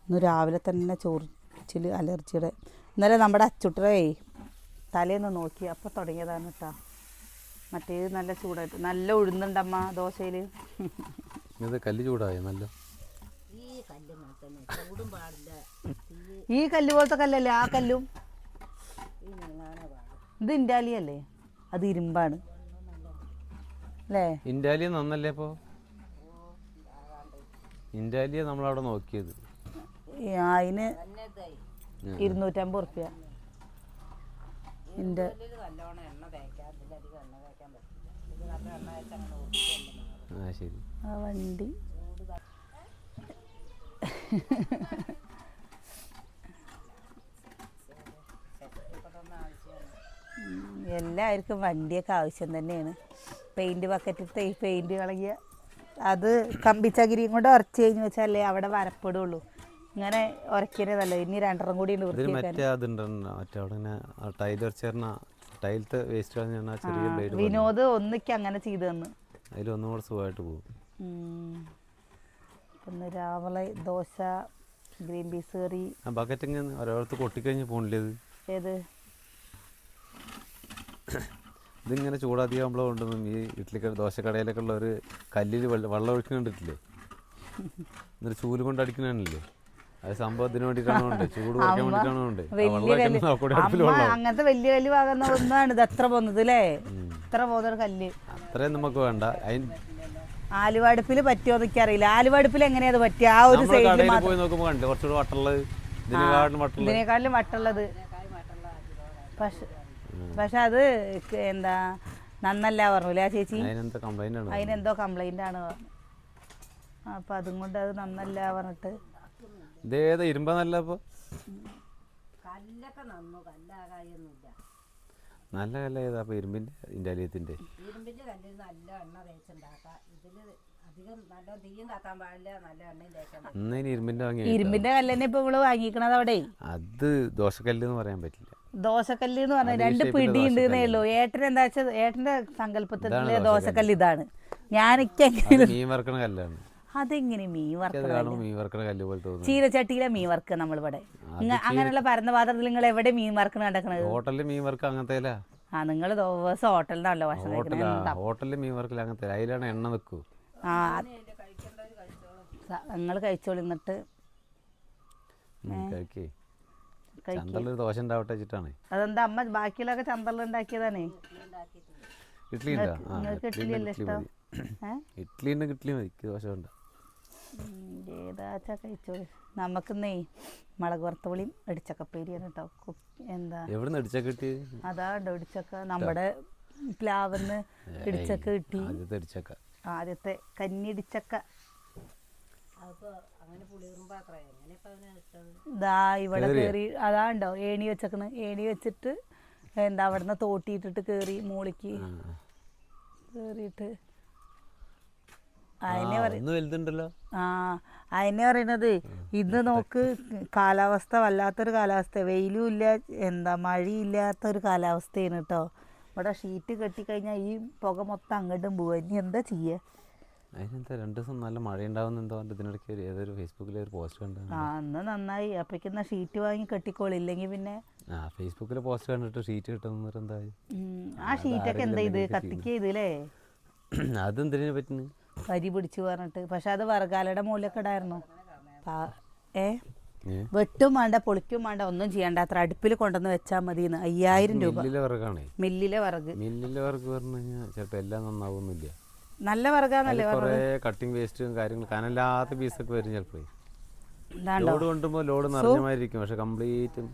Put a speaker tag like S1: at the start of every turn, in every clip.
S1: ഇന്ന് രാവിലെ തന്നെ ചൊറിച്ചിൽ അലർജിയുടെ. ഇന്നലെ നമ്മുടെ അച്ചുട്ടറേ തലേന്ന് നോക്കി അപ്പോൾ തുടങ്ങിയതാണ് കേട്ടോ. മറ്റേത് നല്ല ചൂടായിട്ട് നല്ല ഉഴുന്നുണ്ടമ്മ ദോശയിൽ.
S2: കല്ല് ചൂടായ നല്ല
S1: ഈ കല്ല് പോലത്തെ കല്ലല്ലേ ആ കല്ലും. ഇത് ഇൻഡാലിയല്ലേ, അത് ഇരുമ്പാണ് അല്ലേ?
S2: ഇൻഡാലിയ നന്നല്ലേ? അപ്പോൾ ഇൻഡാലിയ നമ്മളവിടെ നോക്കിയത്
S1: അതിന് 250 ഉറുപ്പ്യ.
S2: ശരി.
S1: ആ വണ്ടി എല്ലാവർക്കും വണ്ടിയൊക്കെ ആവശ്യം തന്നെയാണ്. പെയിൻറ്റ് ബക്കറ്റിട്ട് ഈ പെയിൻറ്റ് കളകിയ അത് കമ്പിച്ചകിരിയും കൊണ്ട് ഉരച്ച് കഴിഞ്ഞ് വെച്ചാലേ അവിടെ വരപ്പെടുള്ളൂ. ഇങ്ങനെ ഉരക്കിയതല്ല. ഇനി 2 കൂടി ഉണ്ട് വിനോദ് ഒന്നിക്ക് അങ്ങനെ ചെയ്തു തന്നു.
S2: അതിലൊന്നും കൂടെ സുഖമായിട്ട് പോകും.
S1: പിന്നെ രാവിലെ ദോശ, ഗ്രീൻ പീസ് കറി.
S2: ബക്കറ്റ് ഇങ്ങനെ ഒരാളത്ത് കൊട്ടിക്കഴിഞ്ഞ് പോണില്ലേ?
S1: ഏത്
S2: ഇതിങ്ങനെ ചൂടാധികമാകുമ്പോൾ കൊണ്ടൊന്നും ഈ ദോശക്കടയിലൊക്കെ ഉള്ള ഒരു കല്ലിൽ വെള്ളം ഒഴിക്കുന്ന കണ്ടിട്ടില്ലേ? എന്നിട്ട് ചൂല് കൊണ്ട് അടിക്കണല്ലേ? അത് സംഭവം ഇതിന് വേണ്ടിയിട്ടാണ്, ചൂട് കുറയ്ക്കാൻ വേണ്ടിയിട്ടാണ്.
S1: അങ്ങനത്തെ വലിയ വലിയ ഭാഗം ഒന്നാണ് ഇത് എത്ര പോകുന്നത് അല്ലേ? ഇത്ര പോകുന്ന കല്ല്
S2: അത്രയും നമുക്ക് വേണ്ട.
S1: ആലുവടുപ്പിൽ പറ്റുമോ എനിക്കറിയില്ല. ആലുവടുപ്പിൽ എങ്ങനെയാ പറ്റുക? ആ ഒരു
S2: പോയി നോക്കുമ്പോൾ കണ്ടു കുറച്ചുകൂടെ വട്ടുള്ളത്,
S1: ഇതിനേക്കാളും വട്ടുള്ളത്. പക്ഷെ അത് എന്താ നന്നല്ല പറഞ്ഞില്ലേ ആ ചേച്ചി? അതിനെന്തോ കംപ്ലൈന്റ് ആണ് പറഞ്ഞു. അപ്പൊ അതും കൊണ്ട് അത് നന്നല്ല പറഞ്ഞിട്ട്.
S2: ഇതേതാ ഇരുമ്പ നല്ല? അപ്പൊ നല്ല കല്ല ഏതാ? അപ്പൊ ഇരുമ്പിന്റെ ഇൻഡാലിയത്തിന്റെ
S1: ഇരുമ്പിന്റെ കല്ല് തന്നെ ഇപ്പൊ ഇവള് വാങ്ങിക്കണത് അവിടെ.
S2: അത് ദോശക്കല്ല് എന്ന് പറയാൻ പറ്റില്ല.
S1: ദോശക്കല്ല് എന്ന് പറഞ്ഞാൽ 2 പിടി ഉണ്ടെന്നേ ഉള്ളൂ. ഏട്ടൻ എന്താ വെച്ചാൽ ഏട്ടന്റെ സങ്കല്പത്തിലെ ദോശക്കല്ല് ഇതാണ്.
S2: മീൻ വറക്കണ കല്ലാണ്.
S1: അതെങ്ങനെ മീൻ
S2: വറക്കണ കല്ല് പോലെ തോന്നുന്നു.
S1: ചീരച്ചട്ടിയിലെ മീൻ വറക്കുക നമ്മളിവിടെ. അങ്ങനെയുള്ള പരന്ന പാത്രത്തിൽ നിങ്ങൾ എവിടെ മീൻ വറക്കണ കണ്ടത്?
S2: ഹോട്ടലിൽ മീൻ വറക്ക അങ്ങനത്തെ.
S1: ആ നിങ്ങൾ ദിവസം ഹോട്ടലിനാണല്ലോ ഭക്ഷണം കഴിക്കുന്നത്.
S2: ഹോട്ടലിൽ മീൻ വറക്കില്ല അങ്ങനത്തെ. അതിലാണ് എണ്ണ വെക്കൂ.
S1: ആ നിങ്ങൾ കഴിച്ചോളി. എന്നിട്ട്
S2: ദോശ ഉണ്ടാവട്ടെ വെച്ചിട്ടാണ്.
S1: അതെന്താ അമ്മ ബാക്കിയുള്ളതൊക്കെ ചന്തറിൽ ഉണ്ടാക്കിയതാണേ.
S2: ഇഡ്ഡലി ഉണ്ട്, ഇഡ്ഡലി മതി. ദോശ ഉണ്ട്.
S1: ഏതാച്ചാ കഴിച്ചോളി. നമുക്കിന്നേ മുളക് വറുത്തവളിയും ഇടിച്ചക്കപ്പേരിയാണ് കേട്ടോ. എന്താ
S2: എവിടുന്ന് ഇടിച്ചക്ക കിട്ടി?
S1: അതാ ഉണ്ടോ ഇടിച്ചക്ക. നമ്മുടെ പ്ലാവിന്ന് ഇടിച്ചക്ക കിട്ടി. ആദ്യത്തെ കന്നി ഇടിച്ചക്ക. ഇതാ ഇവിടെ കയറി അതാ ഉണ്ടോ ഏണി വെച്ചേക്കണ്. ഏണി വെച്ചിട്ട് എന്താ അവിടുന്ന് തോട്ടിയിട്ടിട്ട് കയറി മോളിക്ക് കയറിയിട്ട് അതിനെ പറയണത്. ഇന്ന് നോക്ക് കാലാവസ്ഥ വല്ലാത്തൊരു കാലാവസ്ഥ. വെയിലും ഇല്ല, എന്താ മഴയില്ലാത്തൊരു കാലാവസ്ഥയാണ് കേട്ടോ. ഇവിടെ ഷീറ്റ് കെട്ടിക്കഴിഞ്ഞാൽ ഈ പുക മൊത്തം അങ്ങോട്ടും പോവുക. ഇനി എന്താ ചെയ്യുക?
S2: അതിനെന്താ 2 ദിവസം നല്ല മഴ ഉണ്ടാവുന്നെന്തോ ഇതിനിടയ്ക്ക് ഏതൊരു ഫേസ്ബുക്കിൽ ഒരു പോസ്റ്റ് കണ്ടു.
S1: അന്ന് നന്നായി. അപ്പോഴേക്കുന്ന ഷീറ്റ് വാങ്ങി കെട്ടിക്കോളില്ലെങ്കിൽ പിന്നെ
S2: ഫേസ്ബുക്കിൽ പോസ്റ്റ് കണ്ടിട്ട് ഷീറ്റ് കിട്ടുന്ന എന്തായി?
S1: ആ ഷീറ്റൊക്കെ എന്താ ഇത് കത്തിക്ക് ചെയ്തല്ലേ?
S2: അതെന്തിനെ പറ്റുന്നു?
S1: കരി പിടിച്ചു പറഞ്ഞിട്ട്. പക്ഷെ അത് വറകാലയുടെ മൂലൊക്കെ ഇടായിരുന്നു. വെട്ടും വേണ്ട പൊളിക്കും വേണ്ട ഒന്നും ചെയ്യണ്ട. അത്ര അടുപ്പിൽ കൊണ്ടുവന്ന് വെച്ചാൽ മതി. 5000 രൂപ. മില്ലിലെ വിറക്
S2: പറഞ്ഞു കഴിഞ്ഞാൽ ചിലപ്പോൾ എല്ലാം നന്നാവുന്നില്ല.
S1: നല്ല വിറകാന്നല്ലേ?
S2: കട്ടിങ് വേസ്റ്റും കാര്യങ്ങളും കനല്ലാത്ത പീസൊക്കെ വരും ചിലപ്പോൾ. ലോഡ് കൊണ്ടുമ്പോൾ ലോഡ് നിറഞ്ഞമായിരിക്കും, പക്ഷെ കംപ്ലീറ്റും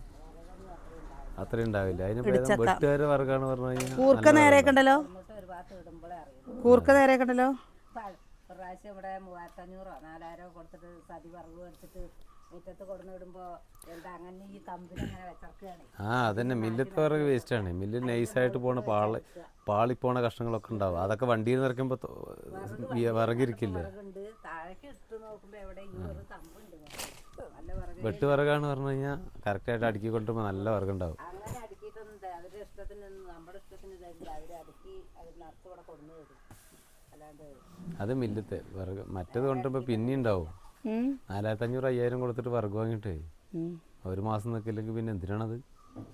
S2: അത്ര ഉണ്ടാവില്ല. അതിന് വെട്ടുകാർ വർഗാണ് പറഞ്ഞു കഴിഞ്ഞാൽ
S1: കൂർക്ക നേരെയൊക്കെണ്ടല്ലോ.
S3: പ്രാവശ്യം ഇവിടെ 3500 4000 കൊടുത്തിട്ട് സതി വറവ് മേടിച്ചിട്ട് മുറ്റത്ത് കൊടുന്നിടുമ്പോ എന്താ അങ്ങനെ ഈ കമ്പിന് അങ്ങനെ വെച്ചർക്കുകയാണ്.
S2: അതന്നെ മില്ലത്തെ വിറക് വേസ്റ്റ് ആണ്. മില്ലിൽ നൈസായിട്ട് പോണ പാളിപ്പോണ കഷ്ണങ്ങളൊക്കെ ഉണ്ടാവും. അതൊക്കെ വണ്ടിയിൽ നിറയ്ക്കുമ്പോ വിറകിരിക്കില്ലേ?
S3: താഴേക്ക് ഇട്ട് നോക്കുമ്പോ എവിടെ ഈ ഒരു കമ്പുണ്ട്.
S2: വെട്ട് വിറകാണ് പറഞ്ഞു കഴിഞ്ഞാൽ കറക്റ്റായിട്ട് അടുക്കി കൊണ്ടുമ്പോ നല്ല വിറകുണ്ടാവും.
S3: അങ്ങനെ അടുക്കിയിട്ടൊന്നും അവരുടെ ഇഷ്ടത്തിന് നമ്മുടെ ഇഷ്ടത്തിന് തരില്ല. അവര് അടുക്കി അവർ നിറച്ച് ഇവിടെ കൊടുന്നു തരും.
S2: അത് മില്ലത്തെ വിറക്. മറ്റേത് കൊണ്ടുമ്പോ പിന്നെ ഉണ്ടാവും. 4500 5000 കൊടുത്തിട്ട് വിറക് വാങ്ങിയിട്ടേ ഒരു മാസം നിൽക്കില്ലെങ്കിൽ പിന്നെ എന്തിനാണത്?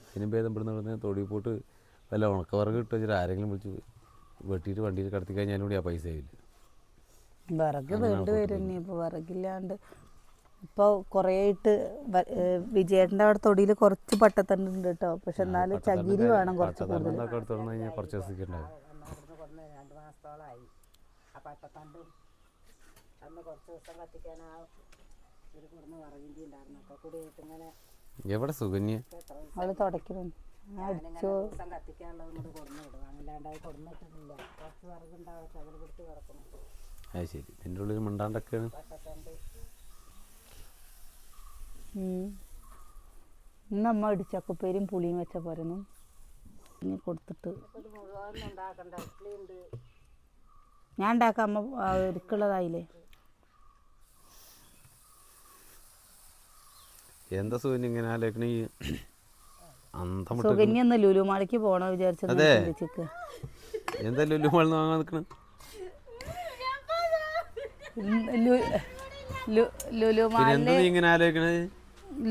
S2: ഇതിനും ഭേദം ഇവിടുന്ന് തൊടി പോട്ട് വല്ല ഉണക്ക വിറക് ഇട്ട് വെച്ചിട്ട് ആരെങ്കിലും വിളിച്ച് വെട്ടിയിട്ട് വണ്ടിയിൽ കടത്തി കഴിഞ്ഞാലും കൂടി ആ പൈസ ആയില്ല.
S1: വിറക് വേണ്ടി വരും ഇനി ഇപ്പോൾ വിറകില്ലാണ്ട്. ഇപ്പോൾ കുറേ ആയിട്ട് വിജയേട്ടൻ്റെ അവിടെ തൊടിയിൽ കുറച്ച് പട്ടത്തണ്ട് ഉണ്ട് കേട്ടോ. പക്ഷെ എന്നാലും ചകിരി വേണം കുറച്ച് കൂടുതൽ.
S2: തുറന്നു കഴിഞ്ഞാൽ കുറച്ച് ദിവസത്തേക്ക് ഉണ്ടാവും.
S3: അവിടുന്ന് കൊടുന്ന് 2 മാസത്തോളമായി. ആ പട്ടത്തണ്ടും അന്ന് കുറച്ച് ദിവസം കത്തിക്കാൻ ആ ഒരു കൊടുന്ന് വിറകിൻ്റെ ഉണ്ടായിരുന്നു. അപ്പോൾ കൂടി ആയിട്ട് ഇങ്ങനെ
S2: എവിടെ സുകന്യ
S1: അവള് തുടയ്ക്കണം.
S3: ദിവസം കത്തിക്കാനുള്ളത് കൊണ്ട് കൊടുന്ന് വിടും. അല്ലാണ്ട് അത് കൊടുന്നിട്ടില്ല. കുറച്ച് വിറകുണ്ടാവട്ടെ അതിൽ പിടിച്ച് കിടക്കണം.
S2: അത് ശരി. ഇതിൻ്റെ ഉള്ളിൽ മിണ്ടാണ്ടൊക്കെയാണ്.
S3: പട്ടത്തണ്ട്
S1: ഇന്ന് അമ്മ ഇടിച്ചക്കുപ്പേരും പുളിയും വെച്ച പോരുന്നു. ഇനി കൊടുത്തിട്ട്
S3: ഇത് മുഴുവൻ ഉണ്ടാക്കണ്ട. ഇഡ്ഡലിയുണ്ട്.
S1: ഞാൻ ഉണ്ടാക്കാം. അമ്മ ഇരിക്കുള്ളതായില്ലേ?
S2: എന്താ സുകന്യ ഇങ്ങനെ ആലോചിക്കണ? ഈ അന്തം
S1: സുകന്യ ഒന്ന് ലുലുമാളിക്ക് പോണോ വിചാരിച്ചു.
S2: എന്താ ലുലുമാളിന്ന് വാങ്ങാൻ നിൽക്കണ?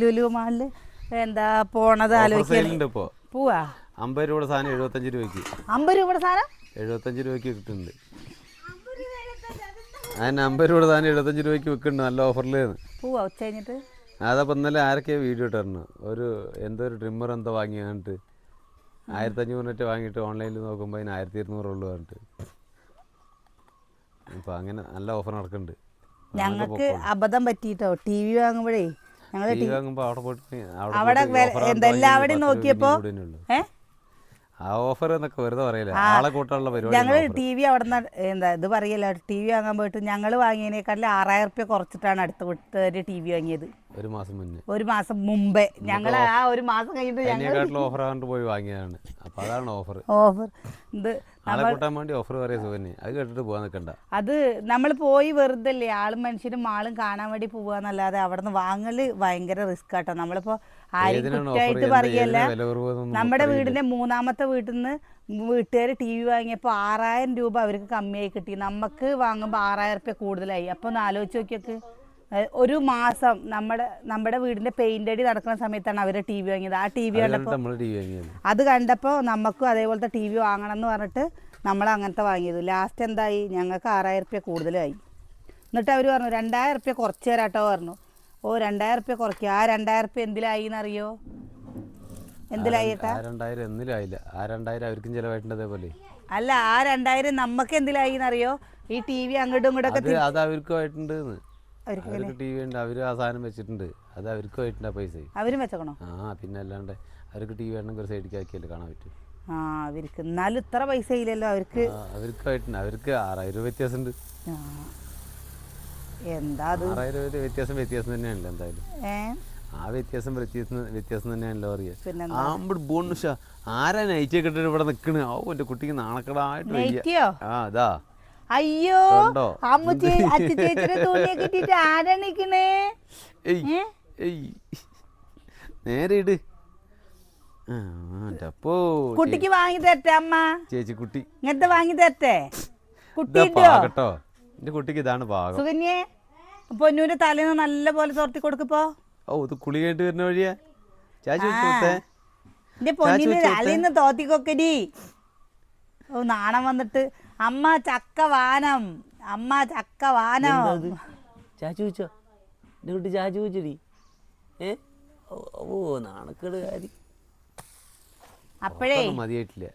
S1: ലുലുമാളില് എന്താ പോണത് ആലോചിക്കുന്നുണ്ട്.
S2: ഇപ്പോ
S1: പോവാ
S2: 50 രൂപയുടെ സാധനം 75 രൂപയ്ക്ക്.
S1: 50 രൂപയുടെ സാധനം
S2: 75 രൂപയ്ക്ക് കിട്ടുന്നുണ്ട്. അതിന് 50 രൂപയുടെ സാധനം 75 രൂപയ്ക്ക് വിൽക്കുന്നുണ്ട്. നല്ല ഓഫറിലാണ്.
S1: പോവാ ഉച്ച കഴിഞ്ഞിട്ട്.
S2: അതപ്പോൾ ഇന്നലെ ആരൊക്കെയോ വീഡിയോ ഇട്ടിരുന്നു. എന്തോ ഒരു ട്രിമ്മർ എന്തോ വാങ്ങി പറഞ്ഞിട്ട് 1500 വാങ്ങിയിട്ട് ഓൺലൈനിൽ നോക്കുമ്പോൾ അതിന് 1200 ഉള്ളു പറഞ്ഞിട്ട്. അപ്പോൾ അങ്ങനെ നല്ല ഓഫർ നടക്കുന്നുണ്ട്.
S1: ഞങ്ങൾക്ക് അബദ്ധം പറ്റിയിട്ടോ. ടി വി വാങ്ങുമ്പോഴേ ഞങ്ങൾ
S2: ടി വി വാങ്ങുമ്പോൾ അവിടെ പോയിട്ട്
S1: അവിടെ എല്ലാവരുടെയും നോക്കിയപ്പോ
S2: ആ ഓഫർ എന്നൊക്കെ വെറുതെ പറയില്ല. ആളെ കൂട്ടാനുള്ള പരിപാടി.
S1: ഞങ്ങൾ ടി വി അവിടെ നിന്ന് എന്താ ഇത് പറയല്ല, ടി വി വാങ്ങാൻ പോയിട്ട് ഞങ്ങൾ വാങ്ങിയതിനേക്കാളും 6000 റുപ്യ കുറച്ചിട്ടാണ് അടുത്ത വീട്ടുകാർ ടി വി വാങ്ങിയത്. ഒരു മാസം മുമ്പേ. ഞങ്ങൾ ആ ഒരു മാസം കഴിഞ്ഞിട്ട്
S2: ഓഫർ ആണ്ട് പോയി വാങ്ങിയതാണ്. അപ്പൊ അതാണ് ഓഫർ.
S1: ഇത്
S2: ആളെ കൂട്ടാൻ വേണ്ടി ഓഫർ പറയാ സുകന്യ. അത് കേട്ടിട്ട് പോകാൻ നിൽക്കണ്ട.
S1: അത് നമ്മൾ പോയി വെറുതെ അല്ലേ ആളും മനുഷ്യരും മാളും കാണാൻ വേണ്ടി പോവാന്നല്ലാതെ അവിടെ നിന്ന് വാങ്ങല് ഭയങ്കര റിസ്ക് ആട്ടോ. നമ്മളിപ്പോ ആരും കുറ്റമായിട്ട് പറയല്ല. നമ്മുടെ വീടിന്റെ 3ാമത്തെ വീട്ടിൽ നിന്ന് വീട്ടുകാർ ടി വി വാങ്ങിയപ്പോൾ 6000 രൂപ അവർക്ക് കമ്മിയായി കിട്ടി. നമുക്ക് വാങ്ങുമ്പോൾ 6000 റുപ്യ കൂടുതലായി. അപ്പോൾ ഒന്ന് ആലോചിച്ച് നോക്കിയൊക്കെ. ഒരു മാസം നമ്മുടെ വീടിന്റെ പെയിന്റ് അടി നടക്കുന്ന സമയത്താണ് അവര് ടി വി വാങ്ങിയത്. ആ ടി വി കണ്ടപ്പോൾ നമുക്കും അതേപോലത്തെ ടി വി വാങ്ങണം എന്ന് പറഞ്ഞിട്ട് നമ്മൾ അങ്ങനത്തെ വാങ്ങിയത്. ലാസ്റ്റ് എന്തായി? ഞങ്ങൾക്ക് 6000 റുപ്യ കൂടുതലായി. എന്നിട്ട് അവർ പറഞ്ഞു 2000 റുപ്യ കുറച്ച് തരാട്ടോ പറഞ്ഞു. 2000 റുപ്യ കുറയ്ക്കുക. ആ 2000 റുപ്യ എന്തിലായി എന്നറിയോ? എന്തിലായി ഏട്ടാ?
S2: 2000 എന്നിലായില്ല. ആ 2000 അവർക്കും ചിലവായിട്ടുണ്ട്. അതേപോലെ
S1: അല്ല, ആ 2000 നമുക്ക് എന്തിലായി എന്നറിയോ? ഈ ടി വി അങ്ങോട്ടും ഇങ്ങോട്ടൊക്കെ
S2: അത് അവർക്കുമായിട്ടുണ്ട്. അവർക്ക് ടി വി ഉണ്ട്. അവര് ആ സാധനം വെച്ചിട്ടുണ്ട്. അത് അവർക്കുമായിട്ടുണ്ട്. ആ പൈസ
S1: അവരും വെച്ചോണോ?
S2: പിന്നെ അല്ലാണ്ട് അവർക്ക് ടി വി ആണെങ്കിൽ ഒരു സൈഡിലേക്ക് ആക്കിയല്ലേ കാണാൻ പറ്റും.
S1: അവർക്ക് എന്നാലും ഇത്ര പൈസ ഇല്ലല്ലോ.
S2: അവർക്കായിട്ടുണ്ട്. അവർക്ക് 6000 രൂപ വ്യത്യാസമുണ്ട്.
S1: എന്താ
S2: 6000 രൂപ വ്യത്യാസം തന്നെയാണല്ലോ എന്തായാലും. ആ വ്യത്യാസം തന്നെയാണല്ലോ അറിയാം. ആരാ നൈറ്റ് കിട്ടിട്ട് ഇവിടെ നിക്കണ്? എന്റെ കുട്ടിക്ക് നാണക്കടായിട്ട്. അതാ
S1: അയ്യോ ചേച്ചിയുടെ തുണിയൊക്കെ ഇട്ടിട്ട് ആരാ നിക്കണേ?
S2: നേരെ ഇട്.
S1: കുട്ടിക്ക് വാങ്ങി തരട്ടെ അമ്മ?
S2: ചേച്ചി കുട്ടി
S1: ഇങ്ങനത്തെ വാങ്ങി തരട്ടെ?
S2: കേട്ടോ, എന്റെ കുട്ടിക്ക് ഇതാണ് പാകം.
S1: സുകന്യെ പൊന്നൂന്റെ തലേന്ന് നല്ല പോലെ തോർത്തി കൊടുക്കപ്പോ.
S2: ഇത് കുളി കഴിഞ്ഞിട്ട് വരുന്ന വഴിയാ. ചാച്ചി
S1: എന്റെ പൊന്നിന് തലേന്ന് തോത്തിക്കൊക്കരി. നാണം വന്നിട്ട് അമ്മ ചക്ക വാനം, അമ്മ ചക്ക വാനം.
S4: ചാച്ചു ചോദിച്ചോ? എന്റെ കുട്ടി ചാച്ചു ചോദിച്ചടി. നാണക്കേട് കാര്യം.
S1: അപ്പോഴേ
S2: മതിയായിട്ടില്ല.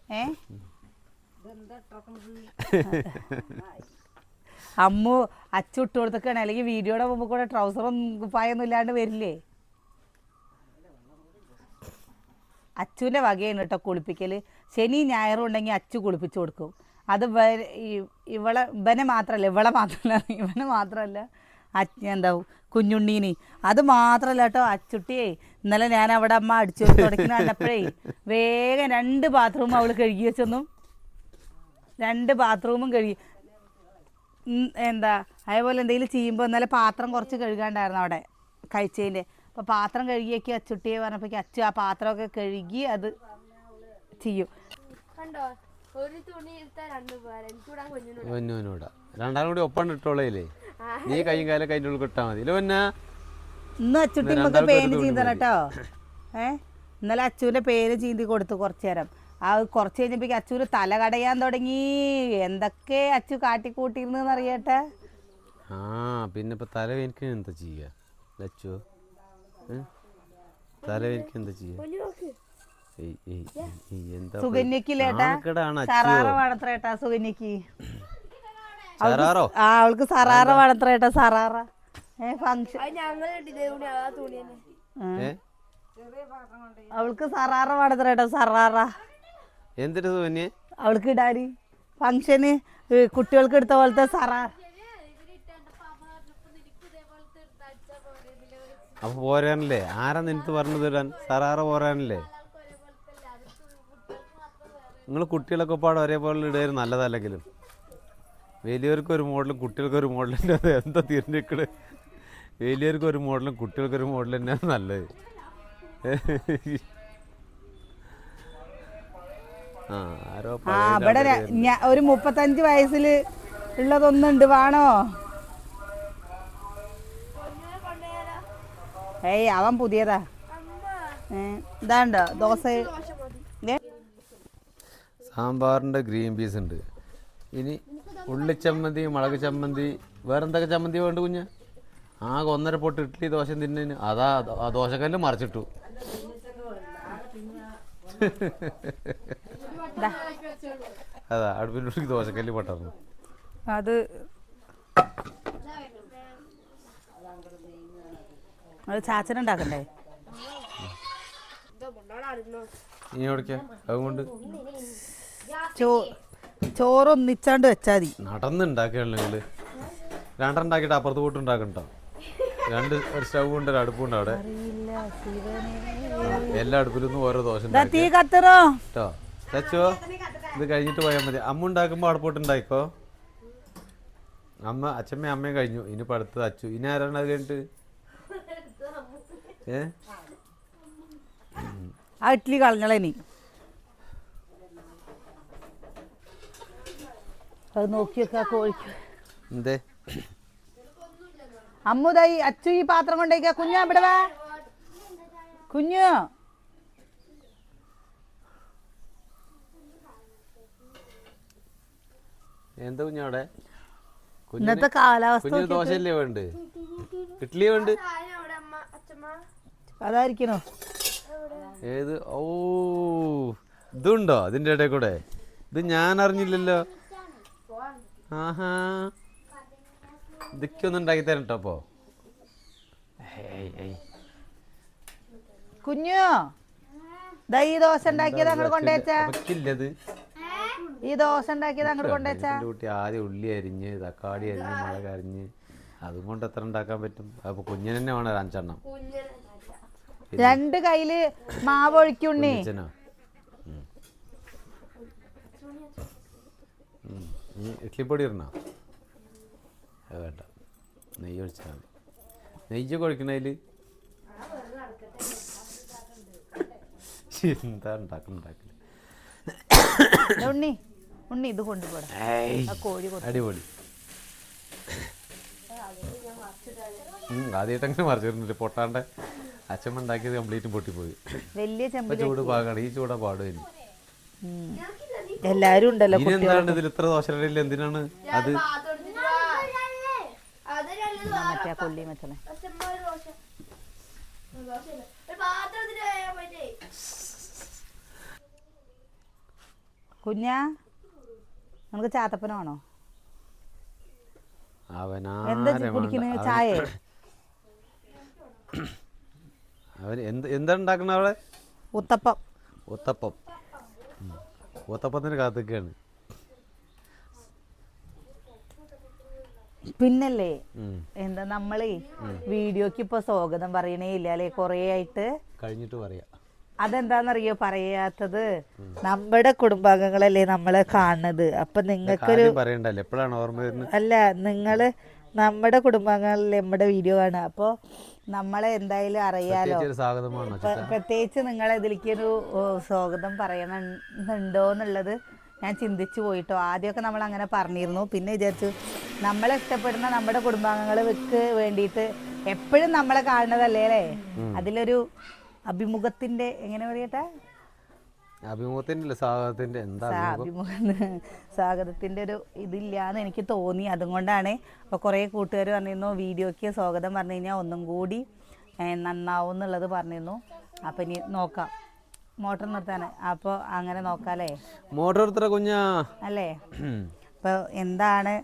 S1: അമ്മു അച്ചുട്ട് കൊടുത്തൊക്കെയാണ്. അല്ലെങ്കിൽ വീഡിയോയുടെ മുമ്പ് കൂടെ ട്രൗസറും കുപ്പായൊന്നും ഇല്ലാണ്ട് വരില്ലേ? അച്ചുവിൻ്റെ വകയാണ് കേട്ടോ കുളിപ്പിക്കൽ. ശനി ഞായറും ഉണ്ടെങ്കിൽ അച്ചു കുളിപ്പിച്ചു കൊടുക്കും. അത് ഇവനെ മാത്രമല്ല എന്താ കുഞ്ഞുണ്ണീന്. അത് മാത്രമല്ല കേട്ടോ അച്ചുട്ടിയെ ഇന്നലെ ഞാൻ അവിടെ അമ്മ അടിച്ചു തുടക്കുന്ന കണ്ടപ്പോഴേ വേഗം 2 ബാത്റൂം അവൾ കഴുകി വെച്ചൊന്നും. 2 ബാത്റൂമും കഴുകി. എന്താ അതേപോലെ എന്തെങ്കിലും ചെയ്യുമ്പോൾ ഇന്നലെ പാത്രം കുറച്ച് കഴുകാണ്ടായിരുന്നു അവിടെ കഴിച്ചതിൻ്റെ. അപ്പോൾ പാത്രം കഴുകിയൊക്കെ അച്ചുട്ടിയെ പറഞ്ഞപ്പോൾ അച്ചു ആ പാത്രമൊക്കെ കഴുകി അത് ചെയ്യും.
S2: രണ്ടാളും കൂടി ഒപ്പം ഇട്ടോളേ. നീ കൈയും കാലൊക്കെ അതിൻ്റെ ഉള്ളിൽ കിട്ടാൽ മതി പിന്നെ
S1: ഇന്ന് അച്ചുട്ടി നമുക്ക് പേര് ചീന്തണം കേട്ടോ. ഇന്നലെ അച്ചുവിൻ്റെ പേര് ചീന്തി കൊടുത്തു കുറച്ചു നേരം. ആ കുറച്ച് കഴിഞ്ഞപ്പോഴേക്കും അച്ചുവിന് തല കടയാൻ തുടങ്ങി. എന്തൊക്കെ അച്ചു കാട്ടിക്കൂട്ടിയിരുന്നെന്ന് അറിയട്ടെ.
S2: ആ പിന്നെ ഇപ്പം തലവേനിക്ക് എന്താ ചെയ്യുക അച്ചു? തലവേനിക്ക് എന്താ ചെയ്യുക?
S1: സുകന്യക്കില്ലേട്ടാ സറാറ വേണത്രേട്ടാ സുകന്യക്ക്.
S2: സറാറോ?
S1: ആ അവൾക്ക് സറാറ വേണത്രേട്ടാ സറാറ. ഫംഗ്ഷൻ അവൾക്ക് സറാറ വേണത്രേട്ടാ സറാറ.
S2: എന്തിട്ട് സുകന്യ?
S1: അവൾക്ക് ഇടാന് ഫംഗ്ഷന് കുട്ടികൾക്ക് എടുത്ത പോലത്തെ സറാ.
S2: അപ്പൊ പോരാനല്ലേ? ആരാ നിനക്ക് പറഞ്ഞത് ഇടാൻ? സറാറ പോരാനല്ലേ? നിങ്ങൾ കുട്ടികളൊക്കെ പാടെ ഒരേപോലെ ഇടുകയായിരുന്നു നല്ലതല്ലെങ്കിലും. വലിയവർക്കൊരു മോഡലും കുട്ടികൾക്കൊരു മോഡലും അത് എന്താ തിരിഞ്ഞിക്കണ്? വലിയവർക്കൊരു മോഡലും കുട്ടികൾക്കൊരു മോഡലും തന്നെയാണ് നല്ലത്.
S1: ഇവിടെ ഒരു 35 വയസ്സിൽ ഉള്ളതൊന്നുണ്ട് വേണോ? ഏയ് അവൻ പുതിയതാ. ഇതാണ്ടോ ദോശ.
S2: സാമ്പാറിൻ്റെ ഗ്രീൻ പീസ് ഉണ്ട്. ഇനി ഉള്ളിച്ചമ്മന്തി, മുളക് ചമ്മന്തി, വേറെന്തൊക്കെ ചമ്മന്തി വേണ്ട കുഞ്ഞ്? ആകെ 1.5 പൊട്ട് ഇഡ്ഡലി ദോശ തിന്നതിന് അതാ ആ ദോശക്കല്ല് മറിച്ചിട്ടു. അതാ അടുപ്പിൻ്റെ ദോശക്കല്ല് പൊട്ടന്നു.
S1: അത് ചാച്ചനുണ്ടാക്കണ്ടേ?
S2: ഇനി എവിടേക്കാ അതുകൊണ്ട്
S1: ചോറൊന്നിച്ചാണ്ട് വെച്ചാൽ മതി.
S2: നടന്നുണ്ടാക്കുകയാണല്ലോ നിങ്ങൾ. രണ്ടെണ്ണാക്കിയിട്ട് അപ്പുറത്ത് പോയിട്ട് ഉണ്ടാക്കണ്ടോ? ഒരു സ്റ്റൗ ഉണ്ട്, ഒരു അടുപ്പുണ്ട് അവിടെ. എല്ലാ അടുപ്പിലൊന്നും ഓരോ ദോശ കേട്ടോ. ചച്ചോ ഇത് കഴിഞ്ഞിട്ട് പോയാൽ മതി. അമ്മ ഉണ്ടാക്കുമ്പോൾ അവിടെ പോയിട്ട് ഉണ്ടായിക്കോ. അച്ഛമ്മയും അമ്മയും കഴിഞ്ഞു. ഇനി ഇപ്പം അടുത്തത് അച്ചു. ഇനി ആരാണ് അത് കഴിഞ്ഞിട്ട്?
S1: ആ ഇഡ്ഡലി കളഞ്ഞളനി. അത് നോക്കി വെക്കാ കോഴിക്ക്.
S2: എന്തേ
S1: അമ്മുതായി അച്ചു ഈ പാത്രം കൊണ്ടേക്ക. കുഞ്ഞു ഇവിടെ വാ. കുഞ്ഞു
S2: എന്താ കുഞ്ഞവിടെ?
S1: ഇന്നത്തെ കാലാവസ്ഥ
S2: ദോശയല്ലേ വേണ്ട? ഇഡ്ഡലി വേണ്ട?
S1: അതായിരിക്കണോ?
S2: ഏത്? ഓ ഇതുണ്ടോ അതിൻ്റെ ഇടയിൽ കൂടെ? ഇത് ഞാൻ അറിഞ്ഞില്ലല്ലോ. ആഹാ ഇതൊക്കെ ഒന്ന് ഉണ്ടാക്കി തരട്ടോ അപ്പോ.
S1: കുഞ്ഞു ഈ ദോശ ഉണ്ടാക്കിയത് അങ്ങോട്ട് കൊണ്ടുവച്ചാ. ഈ ദോശ ഉണ്ടാക്കിയത് അങ്ങോട്ട് കൊണ്ടുവച്ചാ.
S2: കുട്ടി ആദ്യം ഉള്ളി അരിഞ്ഞ്, തക്കാളി അരിഞ്ഞ്, മുളക് അരിഞ്ഞ്, അതുകൊണ്ട് എത്ര ഉണ്ടാക്കാൻ പറ്റും? അപ്പൊ കുഞ്ഞിന് തന്നെ വേണം 5 എണ്ണം.
S1: 2 കയ്യില് മാവ് ഒഴിക്കുണ്ണി.
S2: ഇഡ്ലിപ്പൊടി ഇടണോ? വേണ്ട, നെയ്യ് ഒഴിച്ചാൽ മതി. നെയ്യൊക്കെ ഒഴിക്കണതില് എന്താ ഉണ്ടാക്കില്ല.
S1: ഉണ്ണി ഉണ്ണി ഇത് കൊണ്ടുപോടാ.
S2: അടിപൊളി. ആദ്യമായിട്ടങ്ങനെ മറിച്ചിരുന്നില്ല. പൊട്ടാണ്ട് അച്ഛമ്മ ഉണ്ടാക്കിയത് കംപ്ലീറ്റും പൊട്ടിപ്പോയി.
S1: വലിയ
S2: ചൂട് പാകാണ്. ഈ ചൂടാ പാടും.
S1: എല്ലാരും ഉണ്ടല്ലോ.
S2: ഇനി എന്താണ് ഇതിൽ ഇത്ര ദോശ? എന്തിനാണ് അത്?
S1: മറ്റേ കൊള്ളി മറ്റേ കുഞ്ഞാ നമുക്ക് ചാത്തപ്പനാണോ? എന്താ കുടിക്കുന്നത്? ചായ?
S2: അവന് എന്താ ഉണ്ടാക്കണ അവിടെ?
S1: ഉത്തപ്പം.
S2: ഉത്തപ്പം. ഉത്തപ്പത്തിന് കാത്തിക്കാണ്.
S1: പിന്നല്ലേ എന്താ നമ്മളേ വീഡിയോക്ക് ഇപ്പൊ സ്വാഗതം പറയണേ ഇല്ലേ കൊറേ ആയിട്ട്.
S2: കഴിഞ്ഞിട്ട് പറയാ.
S1: അതെന്താന്നറിയോ പറയാത്തത്? നമ്മുടെ കുടുംബാംഗങ്ങളല്ലേ നമ്മളെ കാണുന്നത്. അപ്പൊ നിങ്ങൾക്കൊരു അല്ല, നിങ്ങള് നമ്മുടെ കുടുംബാംഗങ്ങളല്ലേ നമ്മുടെ വീഡിയോ കാണുക. അപ്പൊ നമ്മളെ എന്തായാലും അറിയാലോ. പ്രത്യേകിച്ച് നിങ്ങളെ ഇതിലേക്കൊരു സ്വാഗതം പറയണുണ്ടോ എന്നുള്ളത് ഞാൻ ചിന്തിച്ചു പോയിട്ടോ. ആദ്യമൊക്കെ നമ്മൾ അങ്ങനെ പറഞ്ഞിരുന്നു, പിന്നെ വിചാരിച്ചു നമ്മളെ ഇഷ്ടപ്പെടുന്ന നമ്മുടെ കുടുംബാംഗങ്ങൾക്ക് വേണ്ടിയിട്ട് എപ്പോഴും നമ്മളെ കാണുന്നതല്ലേ അല്ലേ, അതിലൊരു അഭിമുഖത്തിന്റെ എങ്ങനെ പറയട്ടെ,
S2: അഭിമുഖത്തിന്റെ സ്വാഗതത്തിന്റെ എന്താ
S1: സ്വാഗതത്തിന്റെ ഒരു ഇതില്ലാന്ന് എനിക്ക് തോന്നി. അതുകൊണ്ടാണ്. അപ്പോൾ കുറേ കൂട്ടുകാർ പറഞ്ഞിരുന്നു വീഡിയോയ്ക്ക് സ്വാഗതം പറഞ്ഞു കഴിഞ്ഞാൽ ഒന്നും കൂടി നന്നാവും എന്നുള്ളത് പറഞ്ഞിരുന്നു. അപ്പം ഇനി നോക്കാം മോട്ടർ നിർത്താൻ. അപ്പോൾ അങ്ങനെ നോക്കാല്ലേ,
S2: മോട്ടർ നിർത്തറ കുഞ്ഞാ
S1: അല്ലേ. അപ്പോൾ എന്താണ്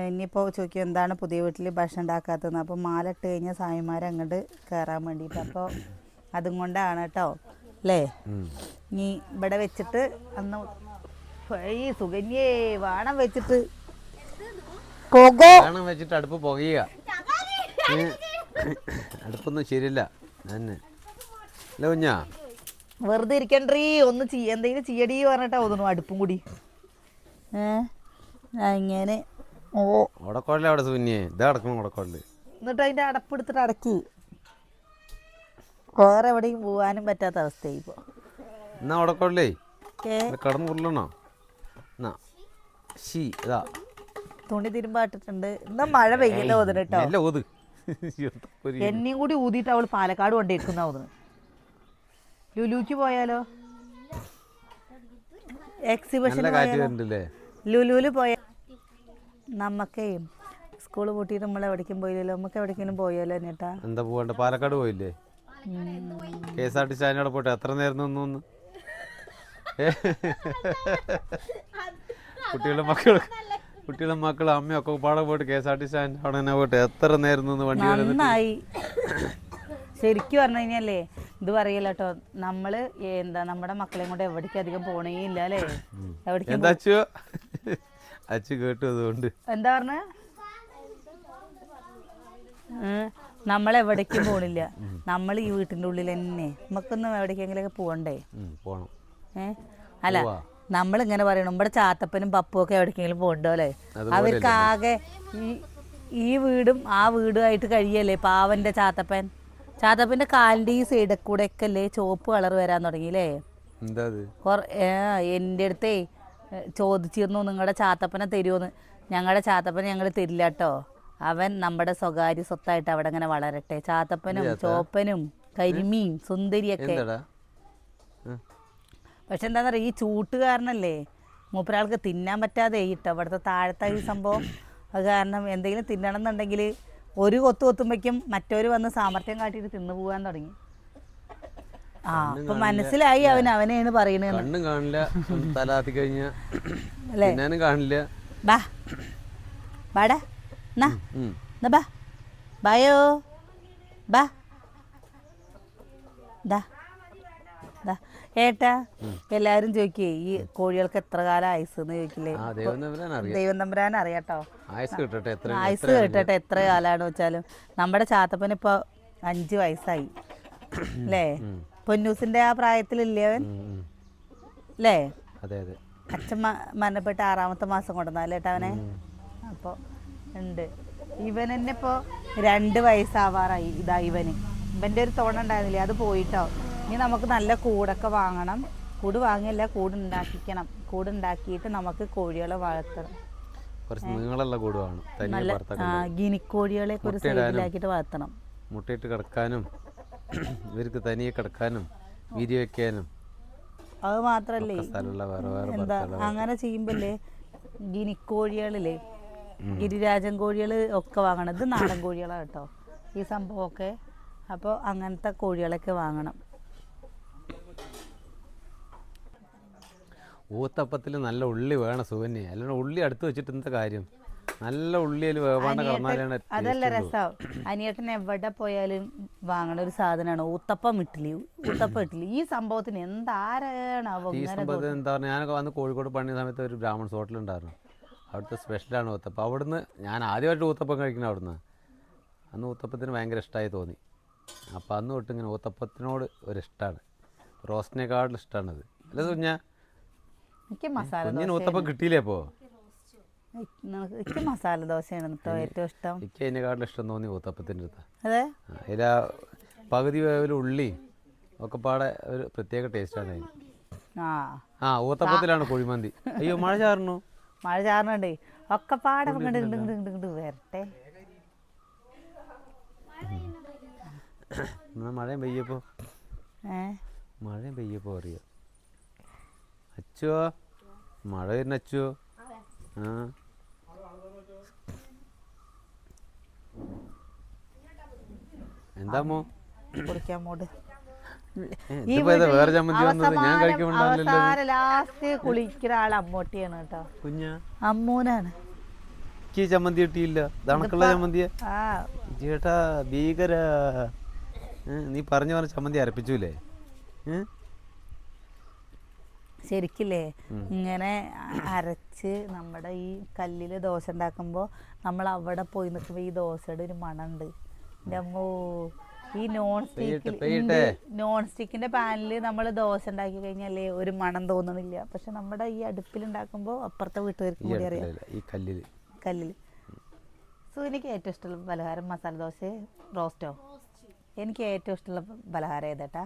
S1: ഇനിയിപ്പോൾ ചോദിക്കും എന്താണ് പുതിയ വീട്ടിൽ ഭക്ഷണം ഉണ്ടാക്കാത്തതെന്ന്. അപ്പോൾ മാല ഇട്ട് കഴിഞ്ഞാൽ സായിമാർ അങ്ങോട്ട് കയറാൻ വേണ്ടിയിട്ട്. അപ്പോൾ അതും കൊണ്ടാണ് കേട്ടോ അല്ലേ. ഇനി ഇവിടെ വെച്ചിട്ട് അന്ന് ഈ സുകന്യേ വാണം വെച്ചിട്ട്
S2: വാണം വെച്ചിട്ട് അടുപ്പ് പുകയുക. അടുപ്പൊന്നും ശരിയല്ല തന്നെ അല്ല കുഞ്ഞാ.
S1: വെറുതെ ഇരിക്കണ്ടീ, ഒന്ന് എന്തെങ്കിലും ചെയ്യടി പറഞ്ഞിട്ടാ തോന്നുന്നു അടുപ്പും കൂടി. ഇങ്ങനെ ഓ
S2: ഉടക്കോളിൽ അവിടെ സുന്യേ ഇതാ അടക്കണം ഉടക്കോളില്.
S1: എന്നിട്ട് അതിൻ്റെ അടപ്പെടുത്തിട്ട് അടക്കി വേറെ എവിടെയും പോകാനും പറ്റാത്ത അവസ്ഥയായി ഇപ്പോൾ.
S2: എന്നാ ഉടക്കോളിലേ കടന്നു കൊള്ളണോ എന്നാ ശീ ഇതാ
S1: തുണി തിരുമ്പാട്ടിട്ടുണ്ട്. എന്നാ മഴ പെയ്യല്ലോ തോന്നുന്നു കേട്ടോ.
S2: ഊത്
S1: എന്നെയും കൂടി ഊതിയിട്ട് അവൾ പാലക്കാട് കൊണ്ടേക്കുന്ന തോന്നുന്നു. ലുലുക്ക് പോയാലോ, എക്സിബിഷൻ ലുലുവിൽ പോയാൽ നമുക്കേ സ്കൂൾ പൂട്ടിയിട്ട് നമ്മൾ എവിടേക്കും പോയില്ലല്ലോ. നമുക്ക് എവിടേക്കെങ്കിലും പോയാലോ എന്നിട്ടാ.
S2: എന്താ പോകണ്ട, പാലക്കാട് പോയില്ലേ? KSRTC സ്റ്റാൻഡിനോടെ പോട്ടെ. എത്ര നേരം നിന്നു കുട്ടികളും മക്കളും അമ്മയൊക്കെ പാടെ പോയിട്ട് KSRTC സ്റ്റാൻഡ് അവിടെ തന്നെ പോട്ടെ. എത്ര നേരം നിന്ന് വണ്ടി
S1: നന്നായി. ശരിക്കും പറഞ്ഞു കഴിഞ്ഞാലേ ഇത് പറയല്ല കേട്ടോ, നമ്മള് എന്താ നമ്മുടെ മക്കളെയും കൊണ്ട് എവിടേക്കും അധികം പോണേ ഇല്ല അല്ലേ. എവിടേക്കും
S2: അച്ചു കേട്ടു. അതുകൊണ്ട്
S1: എന്താ പറഞ്ഞ നമ്മളെവിടേക്കും പോണില്ല. നമ്മൾ ഈ വീട്ടിൻ്റെ ഉള്ളിൽ തന്നെ. നമുക്കൊന്നും എവിടേക്കെങ്കിലൊക്കെ പോകണ്ടേ?
S2: പോണം.
S1: അല്ല നമ്മളിങ്ങനെ പറയണം നമ്മുടെ ചാത്തപ്പനും പപ്പും ഒക്കെ എവിടേക്കെങ്കിലും പോകണ്ടോ അല്ലേ. അവർക്ക് ആകെ ഈ വീടും ആ വീടുമായിട്ട് കഴിയല്ലേ. പാവൻ്റെ ചാത്തപ്പൻ്റെ കാലിൻ്റെ ഈ സൈഡിൽ കൂടെ ഒക്കെ അല്ലേ ചുവപ്പ് കളർ വരാൻ തുടങ്ങിയില്ലേ. എൻ്റെ അടുത്തേ ചോദിച്ചിരുന്നു നിങ്ങളുടെ ചാത്തപ്പനെ തരുമോന്ന്. ഞങ്ങളുടെ ചാത്തപ്പനെ ഞങ്ങൾ തരില്ല കേട്ടോ. അവൻ നമ്മുടെ സ്വകാര്യ സ്വത്തായിട്ട് അവിടെ അങ്ങനെ വളരട്ടെ. ചാത്തപ്പനും ചോപ്പനും കരിമീൻ സുന്ദരിയൊക്കെ. പക്ഷെ എന്താന്ന് പറയുക, ഈ ചൂട്ട് കാരണല്ലേ മൂപ്പരാൾക്ക് തിന്നാൻ പറ്റാതെ ഇട്ടോ അവിടുത്തെ താഴത്തെ ഈ സംഭവം. അത് കാരണം എന്തെങ്കിലും തിന്നണം എന്നുണ്ടെങ്കിൽ ഒരു കൊത്തുമ്പോഴേക്കും മറ്റൊരു വന്ന് സാമർത്ഥ്യം കാട്ടിയിട്ട് തിന്നു പോകാൻ തുടങ്ങി. അപ്പൊ മനസ്സിലായി അവനെയാണ് പറയണത്.
S2: കണ്ണും കാണില്ല, തലാത്തി കഴിഞ്ഞ അല്ലേ കാണില്ല.
S1: ബാ ബാടാ ബാ ബായോ ബാ ദാ ഏട്ടാ. എല്ലാരും ചോദിക്കേ ഈ കോഴികൾക്ക് എത്ര കാലം ആയുസ് എന്ന് ചോദിക്കില്ലേ. ദൈവം തമ്പുരാൻ അറിയാട്ടോ. ആയുസ് കേട്ടട്ടെ എത്ര കാലാണെന്ന് വെച്ചാലും. നമ്മുടെ ചാത്തപ്പന് ഇപ്പൊ 5 വയസ്സായി അല്ലേ. പൊന്നൂസിന്റെ ആ പ്രായത്തിലില്ലേ അവൻ അല്ലേ. അച്ഛൻ മരണപ്പെട്ട 6ാമത്തെ മാസം കൊണ്ടുവന്നല്ലേ ഏട്ടാ അവനെ. അപ്പോൾ ഉണ്ട് ഇവൻ തന്നെ ഇപ്പോൾ 2 വയസ്സാവാറായി. ഇതാ ഇവൻ്റെ ഒരു തോണ ഉണ്ടായിരുന്നില്ലേ, അത് പോയിട്ടോ. ഇനി നമുക്ക് നല്ല കൂടൊക്കെ വാങ്ങണം. കൂട് വാങ്ങിയല്ല, കൂടുണ്ടാക്കിക്കണം. കൂടുണ്ടാക്കിയിട്ട് നമുക്ക് കോഴികളെ വളർത്തണം. നല്ല ഗിനിക്കോഴികളെയൊക്കെ ഒരു സൈഡിലാക്കിയിട്ട് വളർത്തണം.
S2: മുട്ടയിട്ട് കിടക്കാനും ഇവർക്ക് തനിയെ കിടക്കാനും വിരി വെക്കാനും.
S1: അത് മാത്രല്ലേ എന്താ അങ്ങനെ ചെയ്യുമ്പോഴല്ലേ ഗിനിക്കോഴികളില്ലേ, ഗിരിരാജൻ കോഴികൾ ഒക്കെ വാങ്ങണം. ഇത് നാടൻ കോഴികളാണ് കേട്ടോ ഈ സംഭവമൊക്കെ. അപ്പോൾ അങ്ങനത്തെ കോഴികളൊക്കെ വാങ്ങണം.
S2: ഊത്തപ്പത്തിൽ നല്ല ഉള്ളി വേണം സുകന്യ. അല്ലാണ്ട് ഉള്ളി അടുത്ത് വെച്ചിട്ട് എന്താ കാര്യം? നല്ല ഉള്ളിയിൽ വേവാണ്ട് കിടന്നാലാണ്.
S1: അതല്ല രസം. അനിയേട്ടൻ എവിടെ പോയാലും വാങ്ങണ ഒരു സാധനമാണ് ഊത്തപ്പം ഇഡ്ഡലി. ഈ സംഭവത്തിന് എന്താരാണ്
S2: ഈ സംഭവത്തിന് എന്താ പറയുക, ഞാനൊക്കെ വന്ന് കോഴിക്കോട് പണിയ സമയത്ത് ഒരു ബ്രാഹ്മൺസ് ഹോട്ടലുണ്ടായിരുന്നു. അവിടുത്തെ സ്പെഷ്യലാണ് ഊത്തപ്പം. അവിടുന്ന് ഞാൻ ആദ്യമായിട്ട് ഊത്തപ്പം കഴിക്കണം അവിടുന്ന്. അന്ന് ഊത്തപ്പത്തിന് ഭയങ്കര ഇഷ്ടമായി തോന്നി. അപ്പം അന്ന് തൊട്ട് ഇങ്ങനെ ഊത്തപ്പത്തിനോട് ഒരിഷ്ടമാണ്. റോസ്റ്റിനേക്കാളും ഇഷ്ടമാണത്. അല്ല കുഞ്ഞാ, ഊത്തപ്പം കിട്ടിയില്ലേ? അപ്പോൾ
S1: എനിക്ക് മസാല ദോശയാണ് ഏറ്റവും ഇഷ്ടം.
S2: എനിക്ക് അതിനെക്കാട്ടിലും ഇഷ്ടം തോന്നി ഊത്തപ്പത്തിൻ്റെ അടുത്ത്.
S1: അതെ,
S2: അതിൽ പകുതി വേവിൽ ഉള്ളി ഒക്കെ പാടെ ഒരു പ്രത്യേക ടേസ്റ്റാണ് അതിന്.
S1: ആ
S2: ആ ഊത്തപ്പത്തിലാണ് കുഴിമന്തി. അയ്യോ മഴ ചാറുന്നു.
S1: മഴ ചാറിനുണ്ടേ ഒക്കെ പാടെ ഇങ്ങോട്ട് ഇങ്ങോട്ട് വരട്ടെ.
S2: മഴയും പെയ്യപ്പോ അറിയാം. അച്ചോ മഴ വരുന്ന അച്ചോ. ആ എന്താമോ
S1: കുടിക്കാൻ മൂട്.
S2: വേറെ ചമ്മന്തി വന്നത് ഞാൻ കഴിക്കുമ്പോണ്ടല്ലോ.
S1: ലാസ്റ്റ് കുളിക്കുന്ന ആൾ അമ്മൂട്ടിയാണ് കേട്ടോ.
S2: കുഞ്ഞാ
S1: അമ്മൂനാണ്.
S2: എനിക്ക് ചമ്മന്തി കിട്ടിയില്ല. തണുക്കുള്ള ചമ്മന്തിയാ ചേട്ടാ. ഭീകര. നീ പറഞ്ഞു ചമ്മന്തി അരപ്പിച്ചൂലേ?
S1: ശരിക്കില്ലേ ഇങ്ങനെ അരച്ച് നമ്മുടെ ഈ കല്ലിൽ ദോശ ഉണ്ടാക്കുമ്പോൾ നമ്മൾ അവിടെ പോയി നിൽക്കുമ്പോൾ ഈ ദോശയുടെ ഒരു മണമുണ്ട്. എൻ്റെ അമ്മോ. ഈ നോൺ സ്റ്റിക്കിന്റെ പാനിൽ നമ്മൾ ദോശ ഉണ്ടാക്കി കഴിഞ്ഞാലേ ഒരു മണം തോന്നണില്ല. പക്ഷെ നമ്മുടെ ഈ അടുപ്പിലുണ്ടാക്കുമ്പോൾ അപ്പുറത്തെ വീട്ടുകാർക്കും കൂടി അറിയാം. ഈ കല്ലിൽ. സോ എനിക്ക് ഏറ്റവും ഇഷ്ടമുള്ള പലഹാരം മസാല ദോശ റോസ്റ്റോ. എനിക്ക് ഏറ്റവും ഇഷ്ടമുള്ള പലഹാരം ഏതാട്ടാ?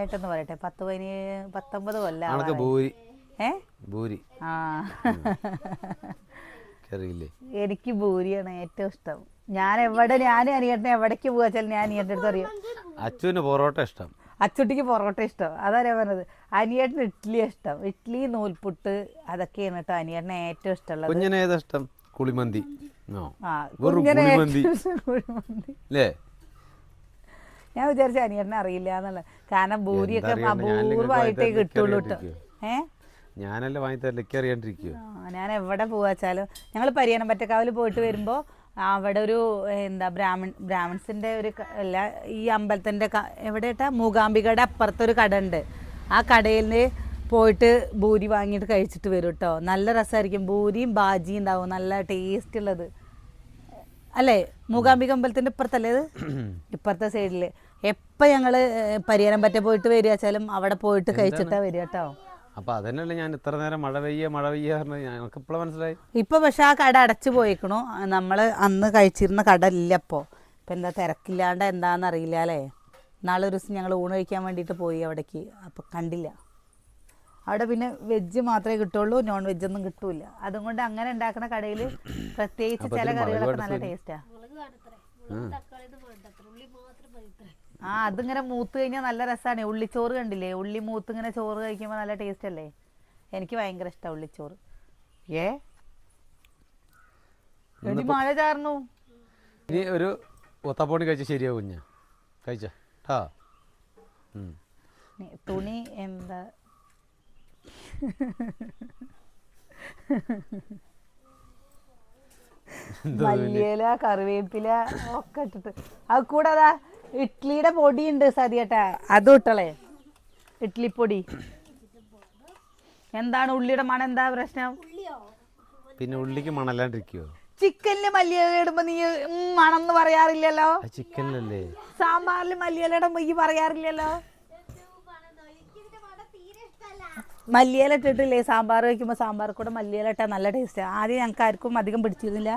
S1: ഏട്ടെന്ന് പറയട്ടെ. 19 കൊല്ലം. ആ എനിക്ക് ഭൂരിയാണ് ഏറ്റവും ഇഷ്ടം. ഞാൻ അനിയേട്ടനെ എവിടേക്ക് പോവാച്ചാൽ ഞാൻ അനിയേട്ടൻ്റെ അടുത്ത് അറിയാം.
S2: അച്ചുവിന് പൊറോട്ട ഇഷ്ടം.
S1: അച്ചുട്ടിക്ക് പൊറോട്ട ഇഷ്ടം. അതാ പറഞ്ഞത്. അനിയേട്ടന് ഇഡ്ഡലി ഇഷ്ടം. ഇഡ്ഡലി നൂൽപുട്ട് അതൊക്കെയാണ് കേട്ടോ അനിയേട്ടന് ഏറ്റവും ഇഷ്ടമുള്ളത്.
S2: കുഞ്ഞിന് ഏതാ ഇഷ്ടം? കുളിമന്തി.
S1: ഞാൻ വിചാരിച്ച അനിയേട്ടനെ അറിയില്ല എന്നുള്ള. കാരണം ഭൂരിയൊക്കെ അപൂർവമായിട്ടേ കിട്ടുള്ളൂ കേട്ടോ.
S2: ഞാനല്ലേ വാങ്ങി തരില്ല, അറിയാണ്ടിരിക്കോ.
S1: ഞാൻ എവിടെ പോവാച്ചാലും ഞങ്ങൾ പരിയാനംപറ്റക്കാവിൽ പോയിട്ട് വരുമ്പോൾ അവിടെ ഒരു ബ്രാഹ്മിൺസിൻ്റെ ഒരു ഈ അമ്പലത്തിൻ്റെ എവിടെയാട്ടാ മൂകാംബികയുടെ അപ്പുറത്തൊരു കട ഉണ്ട്. ആ കടയിൽ നിന്ന് പോയിട്ട് ഭൂരി വാങ്ങിയിട്ട് കഴിച്ചിട്ട് വരും കേട്ടോ. നല്ല രസമായിരിക്കും. ഭൂരിയും ബാജിയും ഉണ്ടാവും, നല്ല ടേസ്റ്റ് ഉള്ളത് അല്ലേ? മൂകാംബിക അമ്പലത്തിൻ്റെ ഇപ്പുറത്തല്ലേ അത്? ഇപ്പുറത്തെ സൈഡിൽ. എപ്പോൾ ഞങ്ങൾ പരിയാനംപറ്റ പോയിട്ട് വരിക വെച്ചാലും അവിടെ പോയിട്ട് കഴിച്ചിട്ടാണ് വരിക കേട്ടോ.
S2: അപ്പൊ അതന്നെയല്ലേ ഞാൻ ഇത്ര നേരം മഴ പെയ്യ ഞങ്ങൾക്ക് ഇപ്പോഴും മനസ്സിലായി.
S1: ഇപ്പൊ പക്ഷെ ആ കട അടച്ചു പോയിക്കണു. നമ്മൾ അന്ന് കഴിച്ചിരുന്ന കട ഇല്ല ഇപ്പോൾ. ഇപ്പം എന്താ തിരക്കില്ലാണ്ട് എന്താണെന്ന് അറിയില്ല അല്ലേ. നാളെ ഒരു ദിവസം ഞങ്ങൾ ഊണ് കഴിക്കാൻ വേണ്ടിയിട്ട് പോയി അവിടേക്ക്. അപ്പം കണ്ടില്ല. അവിടെ പിന്നെ വെജ് മാത്രമേ കിട്ടുള്ളൂ, നോൺ വെജ് ഒന്നും കിട്ടൂല. അതുകൊണ്ട് അങ്ങനെ ഉണ്ടാക്കുന്ന കടയിൽ പ്രത്യേകിച്ച് ചില കറികളൊക്കെ നല്ല ടേസ്റ്റാ. ആ അതിങ്ങനെ മൂത്ത് കഴിഞ്ഞാൽ നല്ല രസമാണ്. ഉള്ളിച്ചോറ് കണ്ടില്ലേ? ഉള്ളി മൂത്ത് ഇങ്ങനെ ചോറ് കഴിക്കുമ്പോൾ നല്ല ടേസ്റ്റ് അല്ലേ? എനിക്ക് ഭയങ്കര ഇഷ്ടമാണ് ഉള്ളിച്ചോറ്. എടി മഴ ചാർന്നു.
S2: ഇനി ഒരു ഒത്തപ്പോണി കഴിച്ച ശരിയാവും. കുഞ്ഞ കഴിച്ച
S1: തുണി എന്താ മല്ലിയില കറിവേപ്പില ഒക്കെ ഇട്ടിട്ട് അത് കൂടെ അതാ ഇഡ്ഡലിയുടെ പൊടിയുണ്ട് സതിയേട്ടാ, അതും ഇട്ടളേ. ഇഡ്ഡലിപ്പൊടി. എന്താണ് ഉള്ളിയുടെ മണം? എന്താ പ്രശ്നം?
S2: പിന്നെ ഉള്ളിക്ക് മണല്ലാണ്ടിരിക്കോ?
S1: ചിക്കനില് മല്ലിയില ഇടുമ്പോ നീ മണമെന്ന് പറയാറില്ലല്ലോ.
S2: ചിക്കനിലല്ലേ?
S1: സാമ്പാറിൽ മല്ലിയില ഇടുമ്പോ ഈ പറയാറില്ലല്ലോ. മല്ലിയില ഇട്ടിട്ടില്ലേ സാമ്പാർ വയ്ക്കുമ്പോൾ? സാമ്പാർ കൂടെ മല്ലിയില ഇട്ടാൽ നല്ല ടേസ്റ്റാണ്. ആദ്യം ഞങ്ങൾക്ക് ആർക്കും അധികം പിടിച്ചിരുന്നില്ല.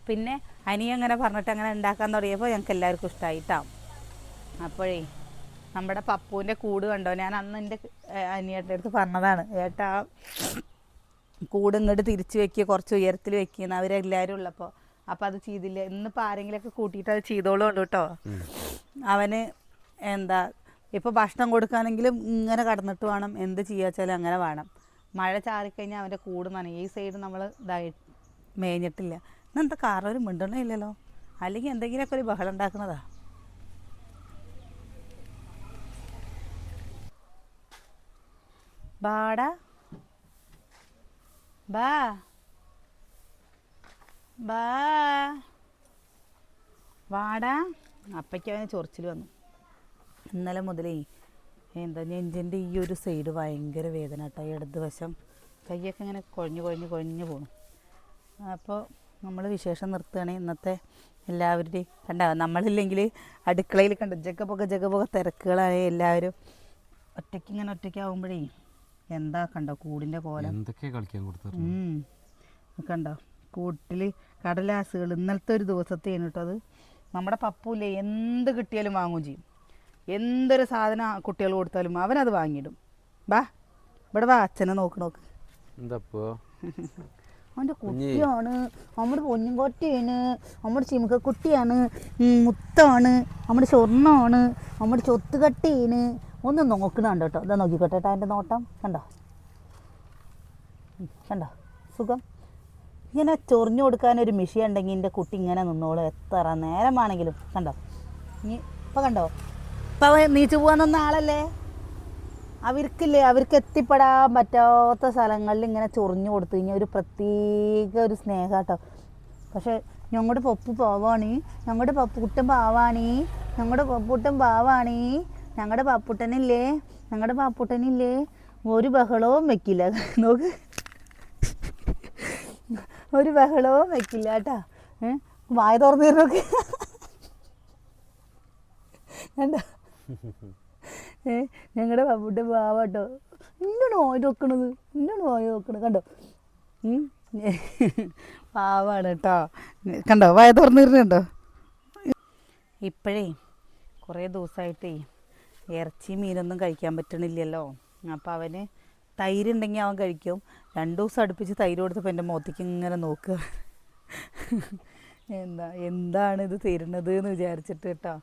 S1: പിന്നെ അനിയ അങ്ങനെ പറഞ്ഞിട്ട് അങ്ങനെ ഉണ്ടാക്കാൻ തുടങ്ങിയപ്പോൾ ഞങ്ങൾക്ക് എല്ലാവർക്കും ഇഷ്ടമായിട്ടാണ്. അപ്പോഴേ നമ്മുടെ പപ്പുവിൻ്റെ കൂട് കണ്ടോ? ഞാൻ അന്ന് എൻ്റെ അനിയേട്ടൻ്റെ അടുത്ത് പറഞ്ഞതാണ്, ഏട്ടാ കൂട് ഇങ്ങോട്ട് തിരിച്ച് വെക്കുക, കുറച്ച് ഉയരത്തിൽ വെക്കുന്ന അവരെല്ലാവരും ഉള്ളപ്പോൾ. അപ്പോൾ അത് ചെയ്തില്ല. ഇന്നിപ്പോൾ ആരെങ്കിലുമൊക്കെ കൂട്ടിയിട്ട് അത് ചെയ്തോളുണ്ട് കേട്ടോ. അവന് എന്താ ഇപ്പോൾ ഭക്ഷണം കൊടുക്കാനെങ്കിലും ഇങ്ങനെ കടന്നിട്ട് വേണം. എന്ത് ചെയ്യാച്ചാലും അങ്ങനെ വേണം. മഴ ചാറിക്കഴിഞ്ഞാൽ അവൻ്റെ കൂട് നനയും. ഈ സൈഡ് നമ്മൾ ഇതായി മേഞ്ഞിട്ടില്ല. ഇന്നെന്താ കാറൊരു മിണ്ടണേ ഇല്ലല്ലോ? അല്ലെങ്കിൽ എന്തെങ്കിലുമൊക്കെ ഒരു ബഹളം ഉണ്ടാക്കുന്നതാ. ബാടാ ബാ ബാ വാടാ. അപ്പയ്ക്ക് അവന് ചൊറിച്ചിൽ വന്നു. ഇന്നലെ മുതലേ എന്താ നെഞ്ചിൻ്റെ ഈ ഒരു സൈഡ് ഭയങ്കര വേദന കേട്ടോ. ഇടത് വശം കൈയൊക്കെ ഇങ്ങനെ കുഴഞ്ഞു പോകണം. അപ്പോൾ നമ്മൾ വിശേഷം നിർത്തുകയാണെങ്കിൽ ഇന്നത്തെ എല്ലാവരുടെയും കണ്ട നമ്മളില്ലെങ്കിൽ അടുക്കളയിൽ കണ്ട് ജഗപൊക തിരക്കുകളായ എല്ലാവരും ഒറ്റയ്ക്കാവുമ്പോഴേ എന്താ കണ്ടോ കൂടിൻ്റെ കോലം.
S2: എന്തൊക്കെ കളിക്കാൻ കൊടുത്തു
S1: കണ്ടോ കൂട്ടിൽ കടലാസുകൾ. ഇന്നലത്തെ ഒരു ദിവസത്തെയാണ് കേട്ടോ അത്. നമ്മുടെ പപ്പൂല്ലേ എന്ത് കിട്ടിയാലും വാങ്ങുകയും ചെയ്യും. എന്തൊരു സാധനം കുട്ടികൾ കൊടുത്താലും അവനത് വാങ്ങിയിടും. ബാ ഇവിടെ വാ അച്ഛനെ നോക്ക് നോക്ക്.
S2: എന്താപ്പോ
S1: അവൻ്റെ കുട്ടിയാണ്, നമ്മുടെ പൊന്നുംകൊട്ടിയാണ്, നമ്മുടെ ചിമുക്കക്കുട്ടിയാണ്, മുത്താണ്, നമ്മുടെ സ്വർണ്ണമാണ്, നമ്മുടെ ചൊത്തുകട്ടിയാണ്. ഒന്ന് നോക്കണുണ്ട് കേട്ടോ. ഇതാ നോക്കിക്കോട്ടെ അതിൻ്റെ നോട്ടം കണ്ടോ, കണ്ടോ സുഖം. ഇങ്ങനെ ചൊറിഞ്ഞു കൊടുക്കാനൊരു മിഷി ഉണ്ടെങ്കിൽ എൻ്റെ കുട്ടി ഇങ്ങനെ നിന്നോളൂ എത്ര നേരമാണെങ്കിലും. കണ്ടോ ഇപ്പം കണ്ടോ, ഇപ്പം നീച്ചു പോകാൻ നിന്ന ആളല്ലേ. അവർക്കില്ലേ, അവർക്ക് എത്തിപ്പെടാൻ പറ്റാത്ത സ്ഥലങ്ങളിൽ ഇങ്ങനെ ചൊറിഞ്ഞു കൊടുത്തു കഴിഞ്ഞാൽ ഒരു പ്രത്യേക ഒരു സ്നേഹം കേട്ടോ. പക്ഷെ ഞങ്ങളുടെ പപ്പു പാവാണി, ഞങ്ങളുടെ പപ്പുക്കുട്ടൻ പാവാണി, ഞങ്ങളുടെ പപ്പുട്ടൻ പാവാണി, ഞങ്ങളുടെ പപ്പുട്ടനില്ലേ, ഞങ്ങളുടെ പപ്പുട്ടനില്ലേ ഒരു ബഹളവും വെക്കില്ല. നോക്ക്, ഒരു ബഹളവും വെക്കില്ല കേട്ടോ. വായ തുറന്നു തരുന്നൊക്കെ കണ്ടോ. ഞങ്ങളുടെ പപ്പുട്ടൻ പാവാട്ടോ. ഇന്നാണ് വായ നോക്കണത്, ഇന്നാണ് വായ നോക്കണത് കണ്ടോ. പാവാണ് കേട്ടോ. കണ്ടോ വായ തുറന്നു തരുന്നുണ്ടോ. ഇപ്പോഴേ കുറേ ദിവസമായിട്ടേ ഇറച്ചി മീനൊന്നും കഴിക്കാൻ പറ്റണില്ലല്ലോ. അപ്പോൾ അവന് തൈര് ഉണ്ടെങ്കിൽ അവൻ കഴിക്കും. 2 ദിവസം അടുപ്പിച്ച് തൈര് കൊടുത്തപ്പോൾ എൻ്റെ മുഖത്തേക്ക് ഇങ്ങനെ നോക്കുക. എന്താണ് ഇത് തരുന്നത് എന്ന് വിചാരിച്ചിട്ട് കേട്ടോ.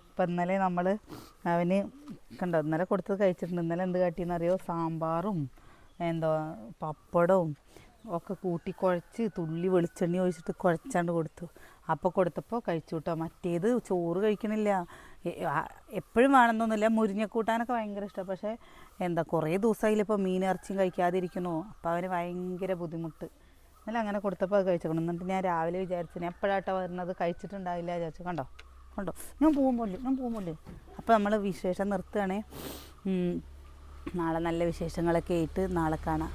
S1: അപ്പം ഇന്നലെ നമ്മൾ അവന് കണ്ടോ ഇന്നലെ കൊടുത്തത് കഴിച്ചിട്ടുണ്ട്. ഇന്നലെ എന്ത് കാട്ടിയെന്നറിയോ, സാമ്പാറും പപ്പടവും ഒക്കെ കൂട്ടി കുഴച്ച് തുള്ളി വെളിച്ചെണ്ണ ഒഴിച്ചിട്ട് കുഴച്ചാണ്ട് കൊടുത്തു. അപ്പോൾ കൊടുത്തപ്പോൾ കഴിച്ചു കേട്ടോ. മറ്റേത് ചോറ് കഴിക്കണില്ല. എപ്പോഴും വേണമെന്നൊന്നുമില്ല, മുരിങ്ങക്കൂട്ടാനൊക്കെ ഭയങ്കര ഇഷ്ടമാണ്. പക്ഷേ കുറേ ദിവസമായില്ല ഇപ്പോൾ മീൻ ഇറച്ചിയും കഴിക്കാതിരിക്കണോ. അപ്പോൾ അവന് ഭയങ്കര ബുദ്ധിമുട്ട്. എന്നാലും അങ്ങനെ കൊടുത്തപ്പോൾ അത് കഴിച്ചേക്കണം. എന്നിട്ട് ഞാൻ രാവിലെ വിചാരിച്ചു ഞാൻ എപ്പോഴാട്ടോ വരുന്നത്, കഴിച്ചിട്ടുണ്ടാവില്ല വിചാരിച്ചു. കണ്ടോ കണ്ടോ ഞാൻ പോകുമ്പോൾ. അപ്പോൾ നമ്മൾ വിശേഷം നിർത്തുകയാണേ. നാളെ നല്ല വിശേഷങ്ങളൊക്കെ ആയിട്ട് നാളെ കാണാം.